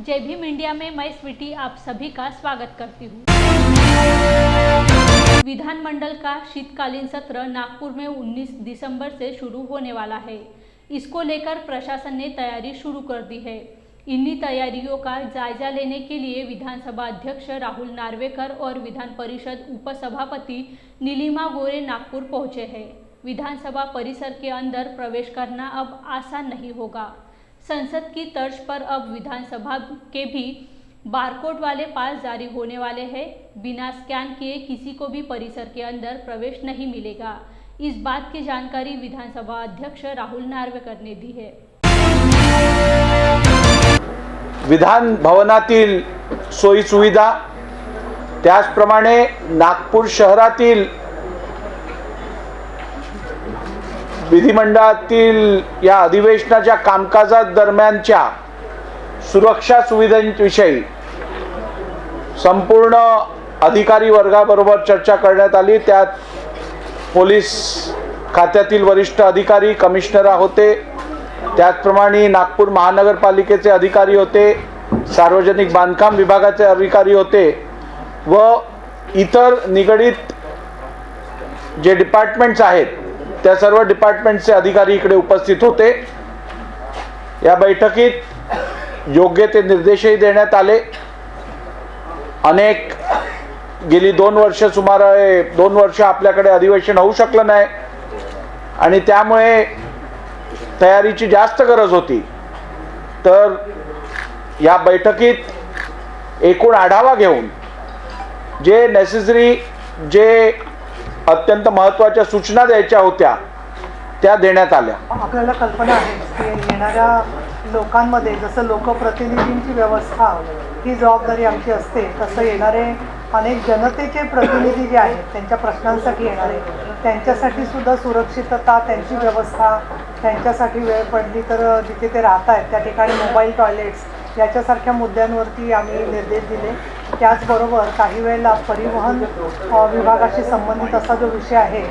जय Bhim India में मैं स्वीटी आप सभी का स्वागत करती हूँ। विधानमंडल का शीतकालीन सत्र नागपुर में 19 दिसंबर से शुरू होने वाला है। इसको लेकर प्रशासन ने तैयारी शुरू कर दी है। इन्हीं तैयारियों का जायजा लेने के लिए विधानसभा अध्यक्ष राहुल नार्वेकर और विधान परिषद उपसभापति नीलिमा गोरे नागपुर पहुंचे हैं। विधानसभा परिसर के अंदर प्रवेश करना अब आसान नहीं होगा। संसद की तर्ज पर अब विधानसभा के भी बारकोड वाले पास जारी होने वाले हैं। बिना स्कैन किए किसी को भी परिसर के अंदर प्रवेश नहीं मिलेगा। इस बात की जानकारी विधानसभा अध्यक्ष राहुल नार्वेकर ने दी है। विधान भवनातील सोयी सुविधा, त्याचप्रमाणे नागपूर शहरातील विधिमंडळातील या अधिवेशनाच्या कामकाजादरम्यानच्या सुरक्षा सुविधांविषयी संपूर्ण अधिकारी वर्गाबरोबर चर्चा करण्यात आली। त्यात पोलीस खात्यातील वरिष्ठ अधिकारी, कमिशनर होते, त्याचप्रमाणे नागपूर महानगरपालिकेचे अधिकारी होते, सार्वजनिक बांधकाम विभागाचे अधिकारी होते व इतर निगडित जे डिपार्टमेंट्स आहेत त्या सर्व डिपार्टमेंटचे अधिकारी इकडे उपस्थित होते। या बैठकीत योग्य ते निर्देशही देण्यात आले। अनेक गेली 2 वर्ष सुमारे 2 वर्ष आपल्याकडे अधिवेशन होऊ शकलं नाही आणि त्यामुळे तयारीची जास्त गरज होती। तर या बैठकीत एकूण आढावा घेऊन जे नेसेसरी जे अत्यंत महत्त्वाच्या सूचना द्यायच्या होत्या त्या देण्यात आल्या। आपल्याला कल्पना आहे की येणाऱ्या लोकांमध्ये जसं लोकप्रतिनिधींची व्यवस्था ही जबाबदारी आमची असते, तसं येणारे अनेक जनतेचे प्रतिनिधी जे आहेत त्यांच्या प्रश्नांसाठी येणारे त्यांच्यासाठी सुद्धा सुरक्षितता, त्यांची व्यवस्था, त्यांच्यासाठी वेळ पडली तर जिथे ते राहत आहेत त्या ठिकाणी मोबाईल टॉयलेट्स याच्यासारख्या मुद्द्यांवरती आम्ही निर्देश दिले। त्याचबरोबर काही वेळेला परिवहन विभागाशी संबंधित असा जो विषय आहे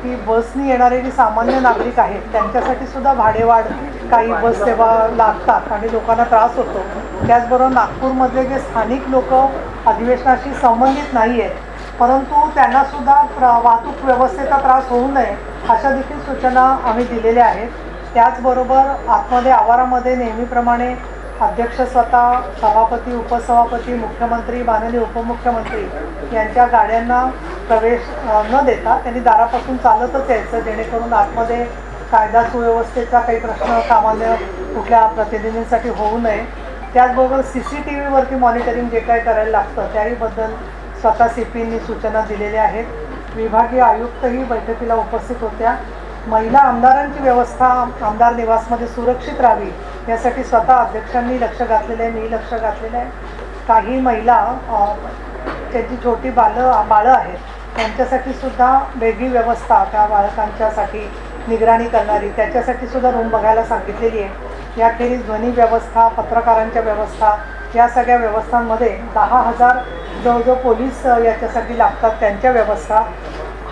की बसनी येणारे जे सामान्य नागरिक आहेत त्यांच्यासाठी सुद्धा भाडेवाढ, काही बस सेवा लागतात आणि लोकांना त्रास होतो। त्याचबरोबर नागपूरमधले जे स्थानिक लोक अधिवेशनाशी संबंधित नाही आहेत परंतु त्यांनासुद्धा वाहतूक व्यवस्थेचा त्रास होऊ नये अशा देखील सूचना आम्ही दिलेल्या आहेत। त्याचबरोबर आतमध्ये आवारामध्ये नेहमीप्रमाणे अध्यक्ष स्वतः, सभापती, उपसभापती, मुख्यमंत्री, माननीय उपमुख्यमंत्री यांच्या गाड्यांना प्रवेश न देता त्यांनी दारापासून चालतच यायचं, जेणेकरून आतमध्ये कायदा सुव्यवस्थेचा काही प्रश्न सामान्य कुठल्या प्रतिनिधींसाठी होऊ नये। त्याचबरोबर CCTVवरती मॉनिटरिंग जे काय करायला लागतं त्याहीबद्दल स्वतः CPंनी सूचना दिलेल्या आहेत। विभागीय आयुक्तही बैठकीला उपस्थित होत्या। महिला आमदारांची व्यवस्था आमदार निवासमध्ये सुरक्षित राहावी यासाठी स्वतः अध्यक्षांनी लक्ष घातलेलं आहे, मी लक्ष घातलेलं आहे। काही महिला त्यांची छोटी बाळं आहेत त्यांच्यासाठी सुद्धा वेगळी व्यवस्था, त्या बालकांच्यासाठी निगराणी करणारी त्याच्यासाठी सुद्धा रूम बघायला सांगितलेली आहे। याखेरीज ध्वनी व्यवस्था, पत्रकारांच्या व्यवस्था या सगळ्या व्यवस्थांमध्ये 10,000 जवळजवळ पोलीस याच्यासाठी लागतात, त्यांच्या व्यवस्था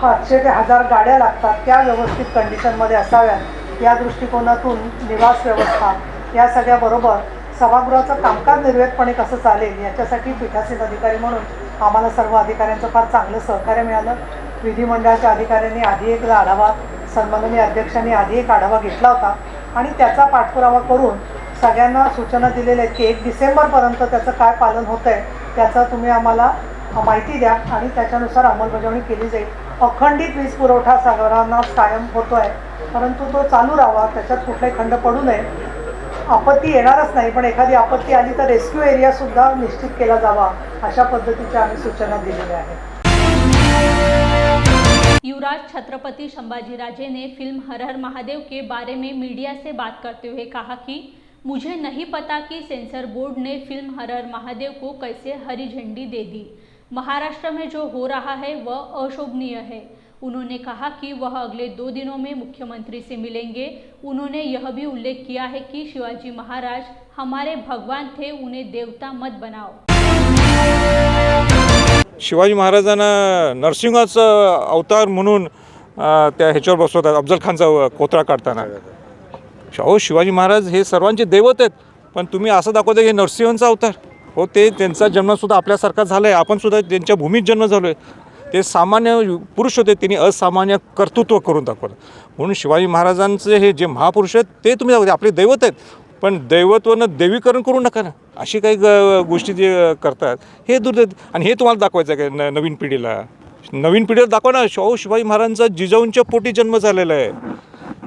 800 ते 1000 गाड्या लागतात, त्या व्यवस्थित कंडिशनमध्ये असाव्यात या दृष्टिकोनातून निवास व्यवस्था या सगळ्याबरोबर सभागृहाचं कामकाज निर्वेधपणे कसं चालेल याच्यासाठी पीठासीन अधिकारी म्हणून आम्हाला सर्व अधिकाऱ्यांचं फार चांगलं सहकार्य मिळालं। विधिमंडळाच्या अधिकाऱ्यांनी आधी एक आढावा, सन्माननीय अध्यक्षांनी आधी एक आढावा घेतला होता आणि त्याचा पाठपुरावा करून सगळ्यांना सूचना दिलेल्या आहेत की 1 डिसेंबरपर्यंत त्याचं काय पालन होतं आहे त्याचं तुम्ही आम्हाला माहिती द्या आणि त्याच्यानुसार अंमलबजावणी केली जाईल। अखंडित वीज पुरवठा सर्वांना कायम होतो आहे परंतु तो चालू राहावा, त्याच्यात कुठलाही खंड पडू नये। आपत्ती येणारच नाही पण एखादी आपत्ती आली तर रेस्क्यू एरियासुद्धा निश्चित केला जावा अशा पद्धतीच्या आम्ही सूचना दिलेल्या आहेत। युवराज छत्रपति संभाजीराजे ने फिल्म हर हर महादेव के बारे में मीडिया से बात करते हुए कहा कि मुझे नहीं पता कि सेंसर बोर्ड ने फिल्म हर हर महादेव को कैसे हरी झंडी दे दी। महाराष्ट्र में जो हो रहा है वह अशोभनीय है। उन्होंने कहा कि वह अगले 2 दिनों में मुख्यमंत्री से मिलेंगे। उन्होंने यह भी उल्लेख किया है कि शिवाजी महाराज हमारे भगवान थे, उन्हें देवता मत बनाओ। शिवाजी महाराजांना नरसिंहाचा अवतार म्हणून त्या ह्याच्यावर बसवतात, अफजल खानचा कोत्रा काढताना। शिवाजी महाराज हे सर्वांचे दैवत आहेत, पण तुम्ही असं दाखवता की नरसिंहांचा अवतार. हो, ते त्यांचा जन्मसुद्धा आपल्यासारखा झाला आहे. आपणसुद्धा त्यांच्या भूमीत जन्म झालो आहे. ते सामान्य पुरुष होते, त्यांनी असामान्य कर्तृत्व करून दाखवलं. म्हणून शिवाजी महाराजांचे हे जे महापुरुष आहेत ते तुम्ही दाखवते, आपले दैवत आहेत. पण दैवत्वानं देवीकरण करू नका ना. अशी काही गोष्टी जे करतात हे दुर्दैव. आणि हे तुम्हाला दाखवायचं आहे का नवीन पिढीला दाखवा ना. शिवाजी महाराजांचा जिजाऊंच्या पोटी जन्म झालेला आहे.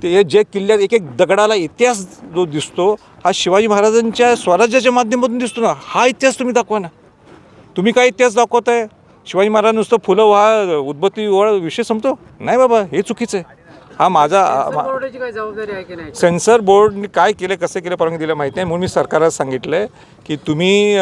ते जे किल्ल्यात एक एक दगडाला इतिहास जो दिसतो हा शिवाजी महाराजांच्या स्वराज्याच्या माध्यमातून दिसतो ना. हा इतिहास तुम्ही दाखवा ना. तुम्ही काय इतिहास दाखवताय? शिवाजी महाराज नुसतं फुलं व्हा उद्बत्ती वळ विषय संपतो? नाही बाबा, हे चुकीचं आहे. हा माझा बोर्डाची काय जबाबदारी आहे की नाही? सेन्सर बोर्डने काय केलं, कसं केलं, परवानगी दिलं माहिती नाही. म्हणून मी सरकारला सांगितलं आहे की तुम्ही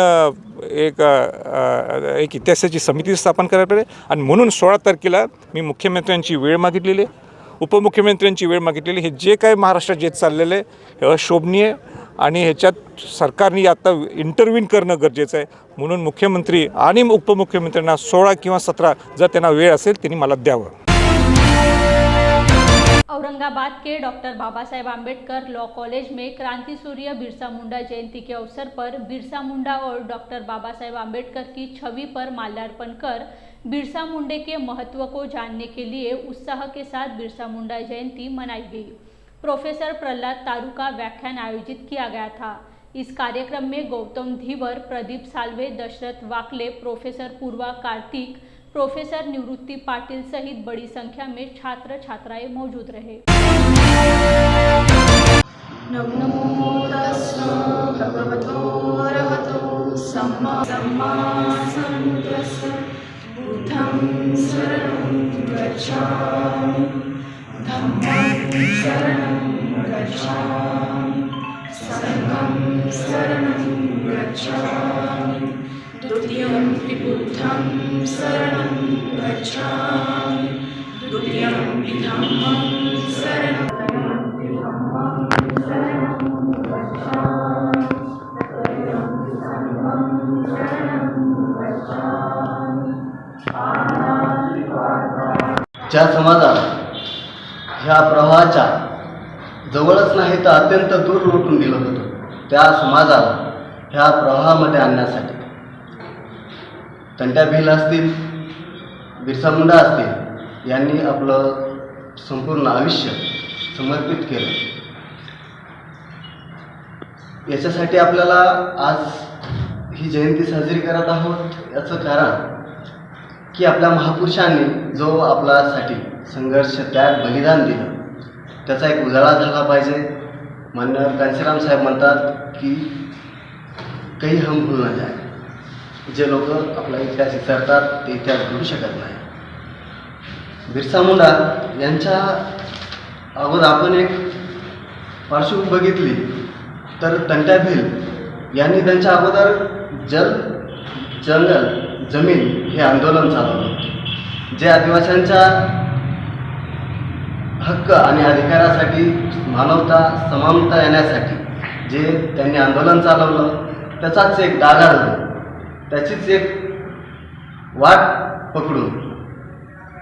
एक इतिहासाची समिती स्थापन करायला पाहिजे. आणि म्हणून 16 तारखेला मी मुख्यमंत्र्यांची वेळ मागितलेली आहे, उपमुख्यमंत्र्यांची वेळ मागितलेली. हे जे काय महाराष्ट्रात जे चाललेलं आहे हे अशोभनीय आणि ह्याच्यात सरकारने आता इंटरव्हीन करणं गरजेचं आहे. म्हणून मुख्यमंत्री आणि उपमुख्यमंत्र्यांना 16 किंवा 17 जर त्यांना वेळ असेल त्यांनी मला द्यावं. औरंगाबाद के doctor Baba Saheb Ambedkar law college में क्रांति सूर्य बिरसा मुंडा जयंती के अवसर पर बिरसा मुंडा और डॉक्टर बाबा साहेब आम्बेडकर की छवि पर माल्यार्पण कर बिरसा मुंडे के महत्व को जानने के लिए उत्साह के साथ बिरसा मुंडा जयंती मनाई गई. प्रोफेसर प्रहलाद तारू का व्याख्यान आयोजित किया गया था. इस कार्यक्रम में गौतम धीवर, प्रदीप साल्वे, दशरथ वाकले, प्रोफेसर पूर्वा कार्तिक, प्रोफेसर निवृत्ति पाटिल सहित बड़ी संख्या में छात्र छात्राएं मौजूद रहे. नमो तस्मै भगवतो अरहतो सम्मा सम्बुद्धिस्स बुद्धं शरणं गच्छामि धम्मं शरणं गच्छामि संघं शरणं गच्छामि द्वितीयंपि बुद्धं शरणं गच्छामि द्वितीयंपि धम्मं शरणं ज्या समाजाला ह्या प्रवाहाच्या जवळच नाही तर अत्यंत दूर लोटून दिलं होतं त्या समाजाला ह्या प्रवाहामध्ये आणण्यासाठी तंट्या भिल असतील, बिरसा मुंडा असतील यांनी आपलं संपूर्ण आयुष्य समर्पित केलं. याच्यासाठी आपल्याला आज ही जयंती साजरी करत आहोत. याचं कारण की आपल्या महापुरुषांनी जो आपल्यासाठी संघर्ष, त्याग, बलिदान दिलं त्याचा एक उजाळा झाला पाहिजे. माननीय कांशीराम साहेब म्हणतात की काही हम भूल न जाए. जे लोक आपला इतिहास विसरतात ते इतिहास भुलू शकत नाही. बिरसा मुंडा यांच्या अगोदर आपण एक पार्श्वभूमी बघितली तर तंट्या भिल यांनी त्यांच्या अगोदर जंगल जमीन हे आंदोलन चालवलं. जे आदिवासींच्या हक्क आणि अधिकारासाठी, मानवता, समानता येण्यासाठी जे त्यांनी आंदोलन चालवलं त्याचाच एक धागा धरून, त्याचीच एक वाट पकडून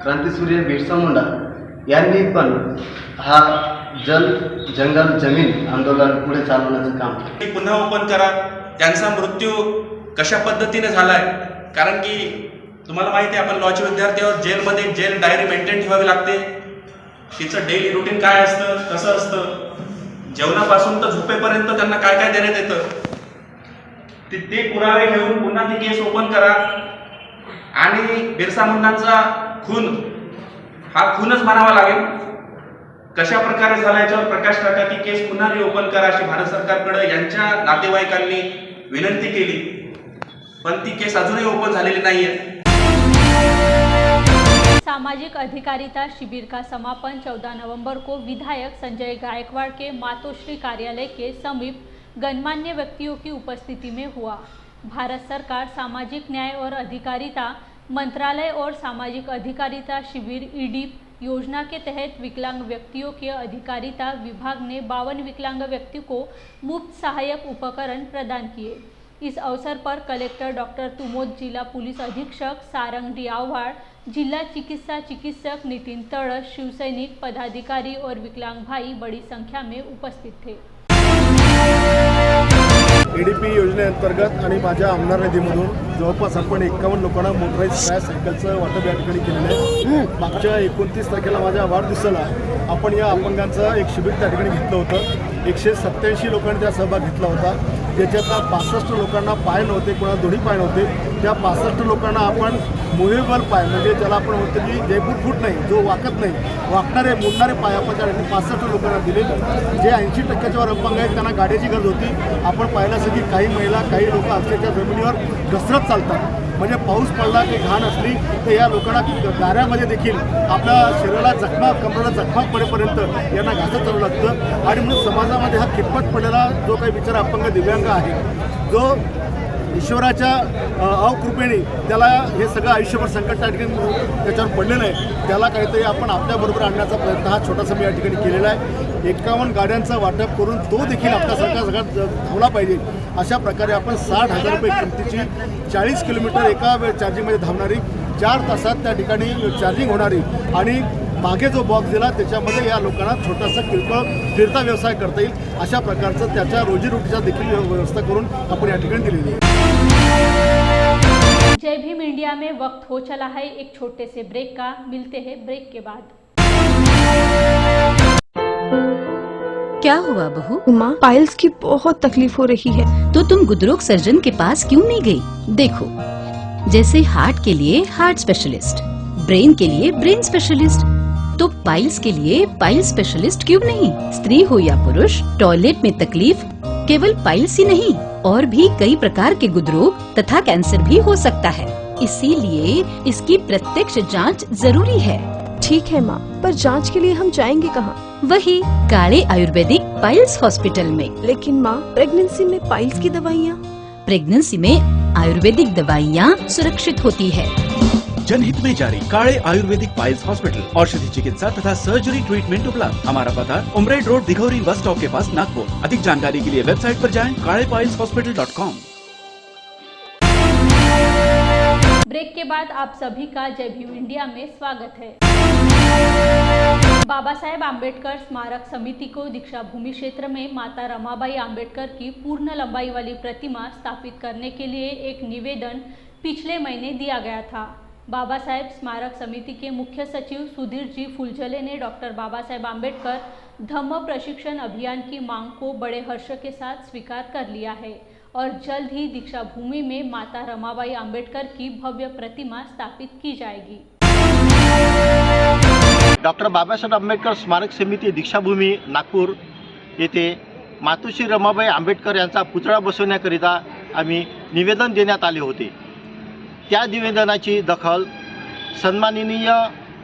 क्रांतिसूर्य बिरसा मुंडा यांनी पण हा जंगल जमीन आंदोलन पुढे चालवण्याचं काम केलं. पुन्हा ओपन करा. त्यांचा मृत्यू कशा पद्धतीने झालाय, कारण की तुम्हाला माहिती आहे आपण लॉचे विद्यार्थ्यावर जेलमध्ये जेल डायरी मेंटेन ठेवावी लागते. तिचं डेली रुटीन काय असतं, कसं असतं, जेवणापासून तर झोपेपर्यंत त्यांना काय काय देण्यात येतं, ते पुरावे घेऊन पुन्हा ती केस ओपन करा. आणि बिरसा मुंडांचा खून हा खूनच मानावा लागेल. कशा प्रकारे झाला याच्यावर प्रकाश टाका. ती केस पुन्हा रिओपन करा अशी भारत सरकारकडे यांच्या नातेवाईकांनी विनंती केली, पण ती केस अजूनही ओपन झालेली नाहीये. सामाजिक अधिकारिता शिविर का समापन 14 नवंबर को विधायक संजय गायकवाड़ के मातोश्री कार्यालय के समीप गणमान्य व्यक्तियों की उपस्थिति में हुआ. भारत सरकार सामाजिक न्याय और अधिकारिता मंत्रालय और सामाजिक अधिकारिता शिविर ईडीप योजना के तहत विकलांग व्यक्तियों के अधिकारिता विभाग ने 52 विकलांग व्यक्ति को मुफ्त सहायक उपकरण प्रदान किए. इस अवसर पर कलेक्टर डॉक्टर तुमोद, जिला पुलिस अधीक्षक सारंग डियावाड़, जिला चिकित्सक नितिन तड़स, शिवसैनिक पदाधिकारी और विकलांग भाई बड़ी संख्या में उपस्थित थे. ADP योजनेअंतर्गत आणि माझ्या आमदार निधीमधून जवळपास आपण 51 लोकांना मोटराईज सायकलचं वाटप या ठिकाणी केलेलं आहे. मागच्या 29 तारखेला माझ्या वाढदिवसाला आपण या अपंगांचं एक शिबिर त्या ठिकाणी घेतलं होतं. 187 लोकांनी त्या सहभाग घेतला होता, ज्याच्यातला 65 लोकांना पाय नव्हते, कोणाला दोन्ही पाय नव्हते. त्या 65 लोकांना आपण मुव्हेबल पाय म्हणजे ज्याला आपण म्हणतो की जयपूर फूट नाही, जो वाकत नाही, वाकणारे मुडणारे पाय आपण त्या 65 लोकांना दिले. जे 80% वर अपंग आहेत त्यांना गाड्याची गरज होती. आपण पाहिलं असं की काही महिला काही लोक अक्षरशः जमिनीवर घसरत चालतात. म्हणजे पाऊस पडला की घाण असली तर या लोकांना गाऱ्यामध्ये देखील आपल्या शरीराला जखमा कमरेला जखमा पडेपर्यंत यांना घासत चालू लागतं. आणि म्हणून समाजामध्ये हा खितपत पडलेला जो काही बिचारा अपंग दिव्यांग आहे, जो ईश्वराच्या अवकृपेने त्याला हे सगळं आयुष्यभर संकट त्या ठिकाणी त्याच्यावर पडलेलं आहे, त्याला काहीतरी आपण आपल्याबरोबर आणण्याचा प्रयत्न हा छोटासा मी या ठिकाणी केलेला आहे. 51 गाड्यांचं वाटप करून तो देखील आपल्यासारखा सगळ्यात धावला पाहिजे अशा प्रकारे आपण 60,000 रुपये किमतीची 40 किलोमीटर एका वेळ चार्जिंगमध्ये धावणारी, 4 तासात त्या ठिकाणी चार्जिंग होणारी आणि मागे जो बॉक्स दिला त्याच्यामध्ये या लोकांना छोटासा किरकोळ फिरता व्यवसाय करता येईल अशा प्रकारचं त्याच्या रोजीरोटीचा देखील व्यवस्था करून आपण या ठिकाणी दिलेली आहे. जय भीम इंडिया में वक्त हो चला है एक छोटे से ब्रेक का, मिलते हैं ब्रेक के बाद। क्या हुआ बहू? माँ, पाइल्स की बहुत तकलीफ हो रही है। तो तुम गुदरोग सर्जन के पास क्यों नहीं गई? देखो, जैसे हार्ट के लिए हार्ट स्पेशलिस्ट, ब्रेन के लिए ब्रेन स्पेशलिस्ट, तो पाइल्स के लिए पाइल्स स्पेशलिस्ट क्यों नहीं? स्त्री हो या पुरुष, टॉयलेट में तकलीफ केवल पाइल्स ही नहीं और भी कई प्रकार के गुदरोग तथा कैंसर भी हो सकता है। इसीलिए इसकी प्रत्यक्ष जांच जरूरी है। ठीक है माँ, पर जांच के लिए हम जाएंगे कहाँ? वही काले आयुर्वेदिक पाइल्स हॉस्पिटल में। लेकिन माँ, प्रेगनेंसी में पाइल्स की दवाइयाँ? प्रेगनेंसी में आयुर्वेदिक दवाइयाँ सुरक्षित होती है। जनहित में जारी काले आयुर्वेदिक पाइल्स हॉस्पिटल, औषधि चिकित्सा तथा सर्जरी ट्रीटमेंट उपलब्ध। हमारा पता उमरेड रोड, दिघौरी बस स्टॉप के पास, नागपुर। अधिक जानकारी के लिए वेबसाइट पर जाएं kalepailshospital.com। ब्रेक के बाद आप सभी का जय भीम इंडिया में स्वागत है। बाबा साहेब आम्बेडकर स्मारक समिति को दीक्षा भूमि क्षेत्र में माता रमाबाई आम्बेडकर की पूर्ण लंबाई वाली प्रतिमा स्थापित करने के लिए एक निवेदन पिछले महीने दिया गया था। बाबा साहेब स्मारक समिति के मुख्य सचिव सुधीर जी फुलझले ने डॉक्टर बाबा साहेब आम्बेडकर धम्म प्रशिक्षण अभियान की मांग को बड़े हर्ष के साथ स्वीकार कर लिया है और जल्द ही दीक्षा भूमि में माता रमाबाई आम्बेडकर की भव्य प्रतिमा स्थापित की जाएगी। डॉक्टर बाबासाहेब आंबेडकर स्मारक समिती दीक्षाभूमी नागपूर येथे मातोश्री रमाबाई आंबेडकर यांचा पुतळा बसवण्याकरिता आम्ही निवेदन देण्यात आले होते। त्या निवेदनाची दखल सन्माननीय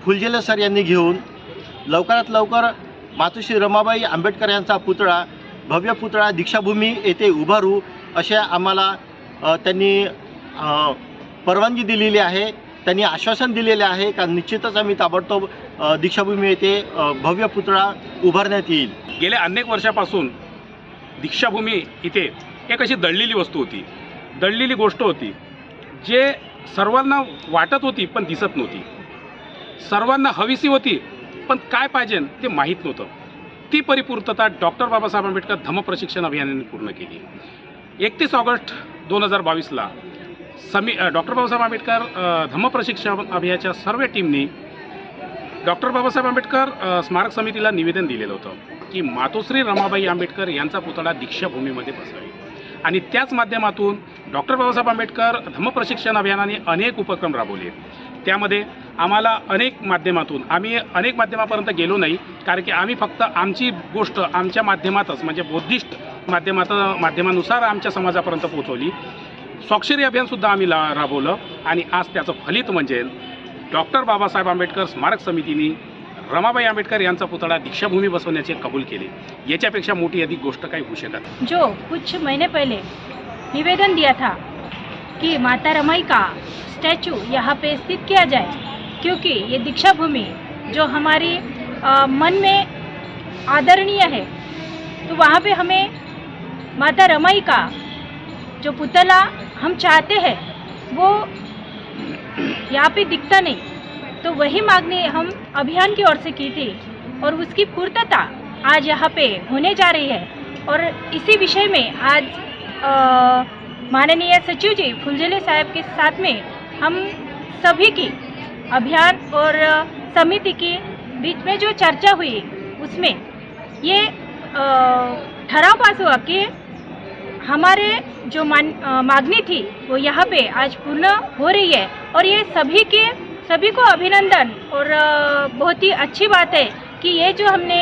फुलझेले सर यांनी घेऊन लवकरात लवकर मातोश्री रमाबाई आंबेडकर यांचा पुतळा, भव्य पुतळा दीक्षाभूमी येथे उभारू असे आम्हाला त्यांनी परवानगी दिलेली आहे। त्यांनी आश्वासन दिलेले आहे का निश्चितच आम्ही ताबडतोब दीक्षाभूमी येथे भव्य पुतळा उभारण्यात येईल। गेल्या अनेक वर्षापासून दीक्षाभूमी इथे एक अशी दडलेली वस्तू होती, दडलेली गोष्ट होती, जे सर्वांना वाटत होती पण दिसत नव्हती, सर्वांना हवीसी होती पण काय पाहिजे ते माहीत नव्हतं। ती परिपूर्तता डॉक्टर बाबासाहेब आंबेडकर धम्म प्रशिक्षण अभियानाने पूर्ण केली। 31 ऑगस्ट 2022ला डॉक्टर बाबासाहेब आंबेडकर धम्म प्रशिक्षण अभियानाच्या सर्व टीमनी डॉक्टर बाबासाहेब आंबेडकर स्मारक समितीला निवेदन दिलेलं होतं की मातोश्री रमाबाई आंबेडकर यांचा पुतळा दीक्षाभूमीमध्ये बसवावा आणि त्याच माध्यमातून डॉक्टर बाबासाहेब आंबेडकर धम्म प्रशिक्षण अभियानाने अनेक उपक्रम राबवले। त्यामध्ये आम्हाला अनेक माध्यमापर्यंत गेलो नाही, कारण की आम्ही फक्त आमची गोष्ट आमच्या माध्यमातच म्हणजे बौद्धिस्ट माध्यमानुसार आमच्या समाजापर्यंत पोहोचवली। स्वाक्षरी अभियानसुद्धा आम्ही राबवलं आणि आज त्याचं फलित म्हणजे डॉक्टर बाबासाहेब आंबेडकर स्मारक समितीने रमाबाई आंबेडकर यांचा पुतळा दीक्षाभूमी बसवण्याचे कबूल केले। याच्यापेक्षा मोठी अधिक गोष्ट काही होऊ शकत नाही। जो कुछ महीने पहले निवेदन दिया था कि माता रमाई का स्टैचू यहाँ पे स्थित किया जाए, क्योंकि ये दीक्षा भूमि जो हमारी मन में आदरणीय है, तो वहाँ पे हमें माता रमाई का जो पुतला हम चाहते हैं वो यहाँ पे दिखता नहीं, तो वही मांगनी हम अभियान की ओर से की थी और उसकी पूर्तता आज यहाँ पे होने जा रही है। और इसी विषय में आज माननीय सचिव जी फुलझेले साहब के साथ में हम सभी की अभियान और समिति की बीच में जो चर्चा हुई उसमें ये ठराव पास हुआ कि हमारे जो मांगनी थी वो यहाँ पे आज पूर्ण हो रही है और ये सभी को अभिनंदन और बहुत ही अच्छी बात है कि ये जो हमने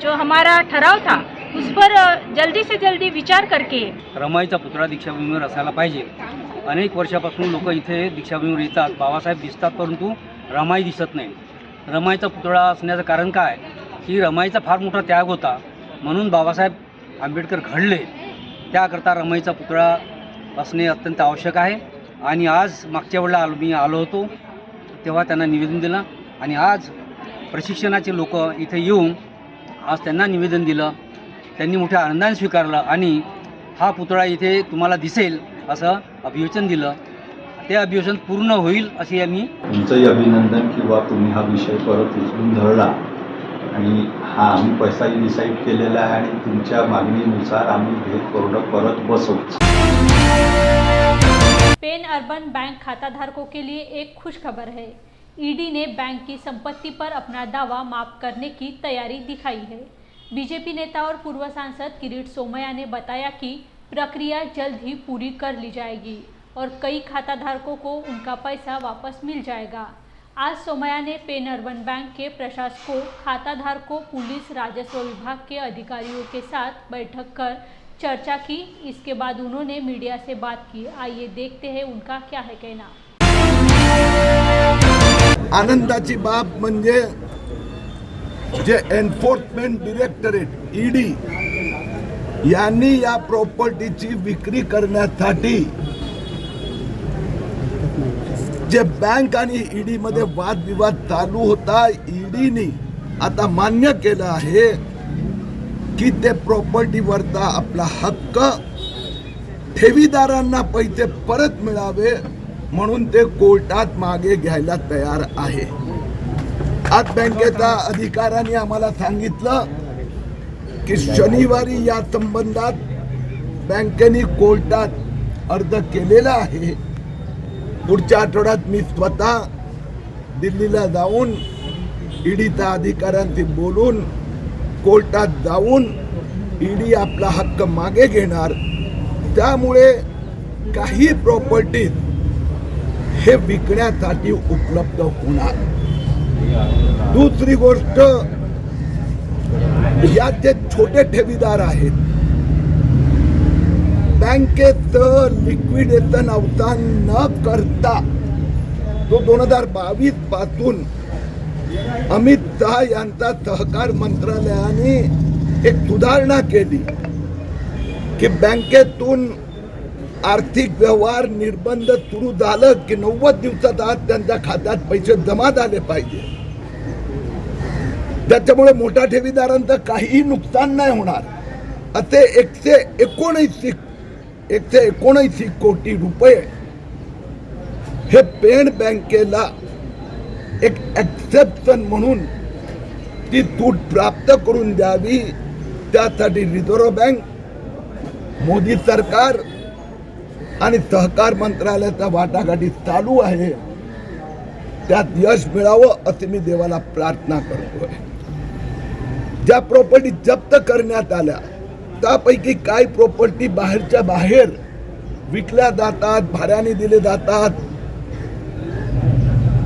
जो हमारा ठराव था उस पर जल्दी से जल्दी विचार करके रमाईचा पुतळा दीक्षाभूमीवर असायला पाहिजे. अनेक वर्षापासून लोक इथे दीक्षाभूमीवर येतात, बाबासाहेब दिसतात, परंतु रमाई दिसत नाही. रमाईचा पुतळा असण्याचं कारण काय की रमाईचा फार मोठा त्याग होता, म्हणून बाबासाहेब आंबेडकर घडले. त्याकरता रमाईचा पुतळा असणे अत्यंत आवश्यक आहे. आणि आज मागच्या वेळेला मी आलो होतो तेव्हा त्यांना निवेदन दिलं आणि आज प्रशिक्षणाचे लोक इथे येऊन आज त्यांना निवेदन दिलं. त्यांनी मोठ्या आनंदाने स्वीकारलं आणि हा पुतळा इथे तुम्हाला दिसेल असं अभिवचन दिलं. ते अभिवचन पूर्ण होईल असे आम्ही तुमचंही अभिनंदन किंवा तुम्ही हा विषय परत उचलून धरला आणि हा आम्ही पैसाही डिसाईड केलेला आहे आणि तुमच्या मागणीनुसार आम्ही हे कोरडं परत बसवू. पेन अर्बन बैंक खाताधारकों के लिए एक खुश खबर है. ईडी ने बैंक की संपत्ति पर अपना दावा माफ करने की तैयारी दिखाई है. बीजेपी नेता और पूर्व सांसद किरीट सोमैया ने बताया कि प्रक्रिया जल्द ही पूरी कर ली जाएगी और कई खाताधारकों को उनका पैसा वापस मिल जाएगा. आज सोमैया ने पेन अर्बन बैंक के प्रशासकों, खाताधारकों, पुलिस, राजस्व विभाग के अधिकारियों के साथ बैठक कर चर्चा की. इसके बाद उन्होंने मीडिया से बात की. आइए देखते हैं उनका क्या है कहना. आनंदाची बाब म्हणजे जे एन्फोर्समेंट डायरेक्टरेट ईडी यांनी या प्रॉपर्टीची विक्री करण्यासाठी जे बँक आणि ईडी मध्ये वादविवाद चालू होता, ईडीने आता मान्य केलं आहे की ते प्रॉपर्टीवरचा आपला हक्क ठेवीदारांना पैसे परत मिळावे म्हणून ते कोर्टात मागे घ्यायला तयार आहे. आज बँकेचा अधिकाऱ्यांनी आम्हाला सांगितलं की शनिवारी या संबंधात बँकेने कोर्टात अर्ज केलेला आहे. पुढच्या आठवड्यात मी स्वतः दिल्लीला जाऊन ईडीच्या अधिकाऱ्यांशी बोलून कोर्टात जाऊन ईडी आपला हक्क मागे घेणार. त्यामुळे काही प्रॉपर्टी हे विकण्यासाठी उपलब्ध होणार. दुसरी गोष्ट, यात जे छोटे ठेवीदार आहेत बँकेचं लिक्विडेशन अवसान न करता तो 2022 पासून अमित शहा यांचा सहकार मंत्रालयाने एक सुधारणा केली की बँकेतून आर्थिक व्यवहार निर्बंध सुरू झालं की 90 दिवसात आत त्यांच्या खात्यात पैसे जमा झाले पाहिजे. त्याच्यामुळे मोठ्या ठेवीदारांचं काहीही नुकसान नाही होणार. असे 179 कोटी रुपये हे पेन बँकेला एक एक्सेप्शन म्हणून ती सूट प्राप्त करून द्यावी. त्यासाठी रिझर्व्ह बँक, मोदी सरकार आणि सहकार मंत्रालयाचा वाटाघाटी चालू आहे. त्यात यश मिळावं असे मी देवाला प्रार्थना करतोय. ज्या प्रॉपर्टी जप्त करण्यात आल्या त्यापैकी काही प्रॉपर्टी बाहेरच्या बाहेर विकल्या जातात, भाड्याने दिले जातात.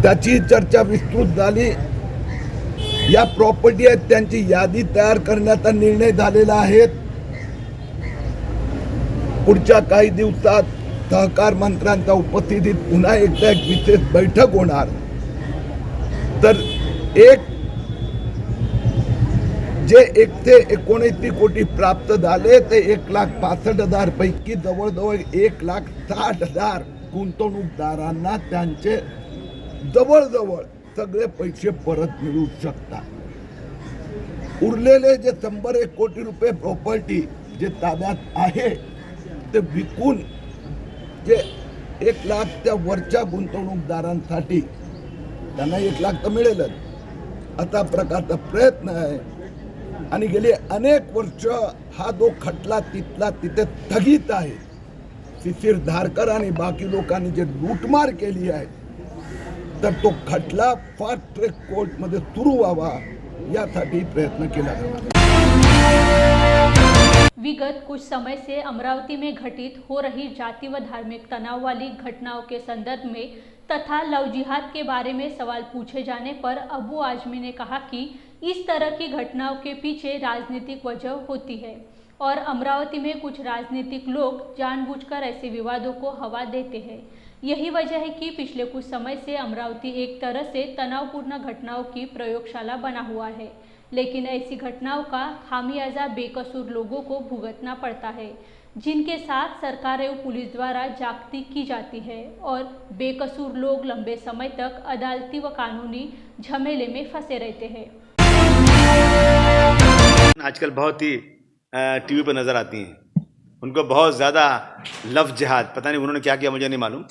त्याची चर्चा विस्तृत झाली. या प्रॉपर्टी आहेत त्यांची यादी तयार करण्याचा निर्णय झालेला आहे. पुढच्या काही दिवसात सहकार मंत्र्यांच्या उपस्थितीत पुन्हा एकदा एक विशेष बैठक होणार. तर जे 179 कोटी प्राप्त झाले ते 1,65,000 पैकी जवळजवळ 1,60,000 गुंतवणूकदारांना त्यांचे जवळजवळ सगळे पैसे परत मिळू शकतात. उरलेले जे 101 कोटी रुपये प्रॉपर्टी जे ताब्यात आहे ते विकून जे 1 लाखच्या वरच्या गुंतवणूकदारांसाठी त्यांना 1 लाख तर मिळेलच असा प्रकारचा प्रयत्न आहे. आणि गेले अनेक वर्ष हा जो खटला तिथला तिथे स्थगित आहे. शिशिर धारकर आणि बाकी लोकांनी जे लूटमार केली आहे तर तो खटला फास्ट ट्रॅक कोर्टमध्ये सुरू व्हावा यासाठी प्रयत्न केला जाणार. विगत कुछ समय से अमरावती में घटित हो रही जाति व धार्मिक तनाव वाली घटनाओं के संदर्भ में तथा लव जिहाद के बारे में सवाल पूछे जाने पर अबू आजमी ने कहा कि इस तरह की घटनाओं के पीछे राजनीतिक वजह होती है और अमरावती में कुछ राजनीतिक लोग जानबूझकर ऐसे विवादों को हवा देते हैं. यही वजह है कि पिछले कुछ समय से अमरावती एक तरह से तनावपूर्ण घटनाओं की प्रयोगशाला बना हुआ है. लेकिन ऐसी घटनाओं का खामियाजा बेकसूर लोगों को भुगतना पड़ता है, जिनके साथ सरकार एवं पुलिस द्वारा जागती की जाती है और बेकसूर लोग लंबे समय तक अदालती व कानूनी झमेले में फंसे रहते हैं. आजकल बहुत ही टीवी पर नज़र आती हैं, उनको बहुत ज़्यादा लव जिहाद, पता नहीं उन्होंने क्या किया मुझे नहीं मालूम,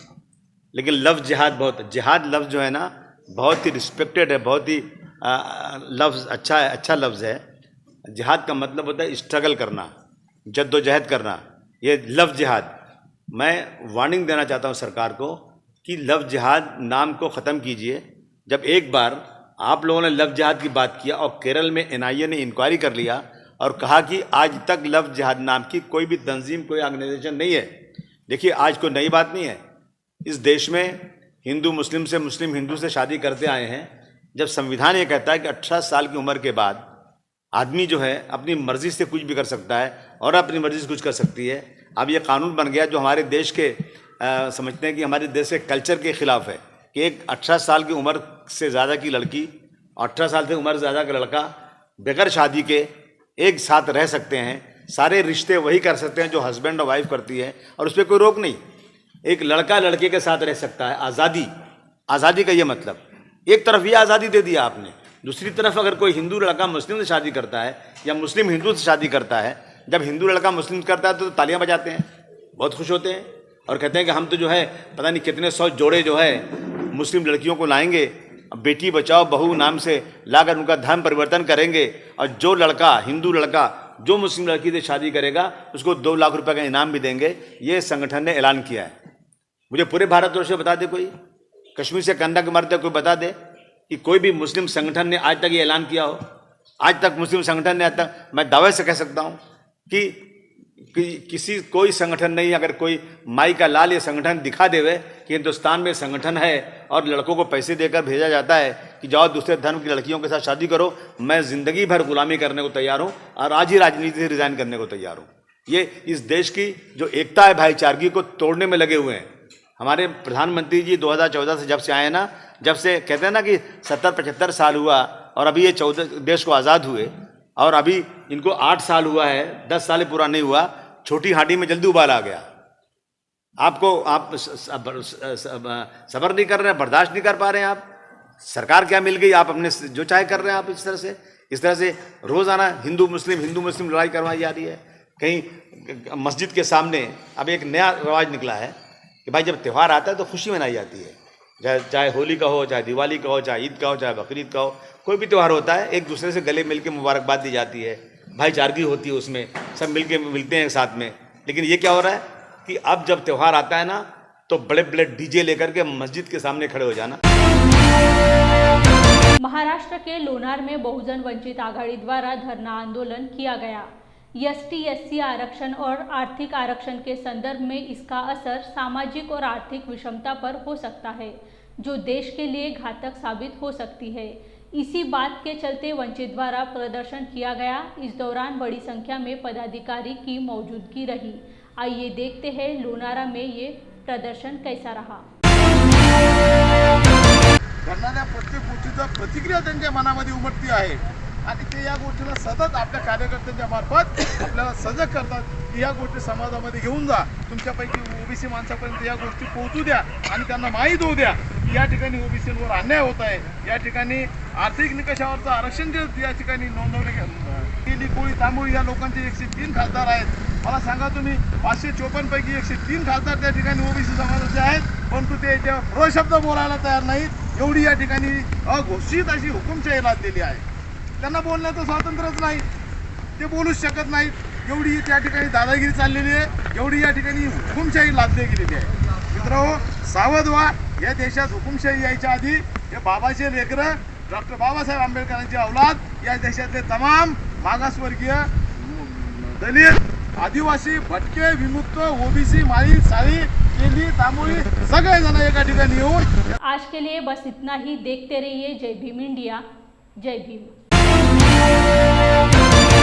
लेकिन लव जिहाद बहुत, जिहाद लफ्ज़ जो है ना बहुत ही रिस्पेक्टेड है, बहुत ही लफ्ज़ अच्छा लफ्ज़ है. जिहाद का मतलब होता है स्ट्रगल करना, जद्दोजहद करना, ये लव जिहाद. मैं वार्निंग देना चाहता हूँ सरकार को कि लव जिहाद नाम को ख़त्म कीजिए. जब एक बार आप लोगों ने लव जिहाद की बात किया और केरल में NIA ने इंक्वायरी कर लिया और कहा कि आज तक लव जिहाद नाम की कोई भी तंजीम, कोई ऑर्गेनाइजेशन नहीं है. देखिए आज कोई नई बात नहीं है. इस देश में हिंदू मुस्लिम से, मुस्लिम हिंदू से शादी करते आए हैं. जब संविधान ये कहता है कि 18 साल की उम्र के बाद आदमी जो है अपनी मर्ज़ी से कुछ भी कर सकता है और अपनी मर्ज़ी से कुछ कर सकती है. अब ये कानून बन गया जो हमारे देश के समझते हैं कि हमारे देश के कल्चर के ख़िलाफ़ है कि एक 18 साल की उम्र से ज़्यादा की लड़की, 18 साल से उम्र से ज़्यादा का लड़का बगैर शादी के एक साथ रह सकते हैं. सारे रिश्ते वही कर सकते हैं जो हस्बैंड और वाइफ करती है और उस पर कोई रोक नहीं. एक लड़का लड़के के साथ रह सकता है. आज़ादी का ये मतलब, एक तरफ ये आज़ादी दे दिया आपने, दूसरी तरफ अगर कोई हिंदू लड़का मुस्लिम से शादी करता है या मुस्लिम हिंदू से शादी करता है, जब हिंदू लड़का मुस्लिम करता है तो तालियां बजाते हैं, बहुत खुश होते हैं और कहते हैं कि हम तो जो है पता नहीं कितने 100 जोड़े जो है मुस्लिम लड़कियों को लाएंगे, बेटी बचाओ बहू नाम से लाकर उनका धर्म परिवर्तन करेंगे और जो लड़का, हिंदू लड़का जो मुस्लिम लड़की से शादी करेगा उसको 2 लाख रुपए का इनाम भी देंगे. ये संगठन ने ऐलान किया है. मुझे पूरे भारतवर्ष में बता दे, कोई कश्मीर से कन्याकुमारी तक कोई बता दे कि कोई भी मुस्लिम संगठन ने आज तक ये ऐलान किया हो. आज तक मुस्लिम संगठन ने, आज तक मैं दावे से कह सकता हूँ कि कोई संगठन नहीं, अगर कोई माई का लाल ये संगठन दिखा देवे कि हिंदुस्तान में संगठन है और लड़कों को पैसे देकर भेजा जाता है कि जाओ दूसरे धर्म की लड़कियों के साथ शादी करो, मैं ज़िंदगी भर गुलामी करने को तैयार हूँ और आज ही राजनीति से रिज़ाइन करने को तैयार हूँ. ये इस देश की जो एकता है, भाईचारगी को तोड़ने में लगे हुए हैं. हमारे प्रधानमंत्री जी 2014 से जब से आए हैं ना, जब से कहते हैं ना कि 70-75 साल हुआ और अभी ये 14 देश को आज़ाद हुए और अभी इनको 8 साल हुआ है, 10 साल पूरा नहीं हुआ. छोटी हांडी में जल्दी उबाल आ गया. आप सब्र नहीं कर रहे हैं, बर्दाश्त नहीं कर पा रहे हैं. आप सरकार क्या मिल गई, आप अपने जो चाहे कर रहे हैं. आप इस तरह से रोज़ाना हिंदू मुस्लिम लड़ाई करवाई जा रही है. कहीं मस्जिद के सामने अब एक नया रवाज निकला है कि भाई जब त्यौहार आता है तो खुशी मनाई जाती है, चाहे होली का हो, चाहे दिवाली का हो, चाहे ईद का हो, चाहे बकरीद का हो, कोई भी त्यौहार होता है एक दूसरे से गले मिल के मुबारकबाद दी जाती है, भाईचारगी होती है, उसमें सब मिलते हैं साथ में. लेकिन ये क्या हो रहा है कि अब जब त्यौहार आता है ना तो बड़े बड़े डीजे लेकर के मस्जिद के सामने खड़े हो जाना. महाराष्ट्र के लोनार में बहुजन वंचित आघाड़ी द्वारा धरना आंदोलन किया गया. ST/SC आरक्षण और आर्थिक आरक्षण के संदर्भ में इसका असर सामाजिक और आर्थिक विषमता पर हो सकता है, जो देश के लिए घातक साबित हो सकती है. इसी बात के चलते वंचित द्वारा प्रदर्शन किया गया. इस दौरान बड़ी संख्या में पदाधिकारी की मौजूदगी रही. आइए देखते हैं लोनारा में ये प्रदर्शन कैसा रहा. घडणाऱ्या प्रत्येक गोष्टीचा प्रतिक्रिया त्यांच्या मनामध्ये उमटती आहे आणि ते या गोष्टीला सतत आपल्या कार्यकर्त्यांच्या मार्फत आपल्याला सजग करतात की या गोष्टी समाजामध्ये घेऊन जा, तुमच्यापैकी ओबीसी माणसापर्यंत या गोष्टी पोहोचू द्या आणि त्यांना माहीत होऊ द्या की या ठिकाणी ओबीसीवर अन्याय होत आहे. या ठिकाणी आर्थिक निकषावरचं आरक्षण जे या ठिकाणी नोंदवले गेली कोळी तांबोळी या लोकांचे 103 खासदार आहेत. मला सांगा तुम्ही 554 पैकी 103 खासदार त्या ठिकाणी ओबीसी समाजाचे आहेत, परंतु ते याच्यावर शब्द बोलायला तयार नाहीत. एवढी या ठिकाणी अघोषित अशी हुकुमशाही लादलेली आहे. त्यांना बोलण्याचं स्वातंत्र्यच नाही. ते बोलूच शकत नाहीत। एवढी त्या ठिकाणी दादागिरी चाललेली आहे, एवढी या ठिकाणी हुकुमशाही लादली गेलेली आहे। मित्रांनो, सावध व्हा, या देशात हुकुमशाही यायच्या आधी हे बाबाचे लेकरं, डॉक्टर बाबासाहेब आंबेडकरांची औलाद, या देशातले तमाम मागासवर्गीय, दलित, आदिवासी, भटके, विमुक्त, ओबीसी, माळी, साळी, केली, तांबोळी सगळे जण एका ठिकाणी येऊन। आज के लिए बस इतना ही। देखते रहिए जय भीम इंडिया। जय भीम।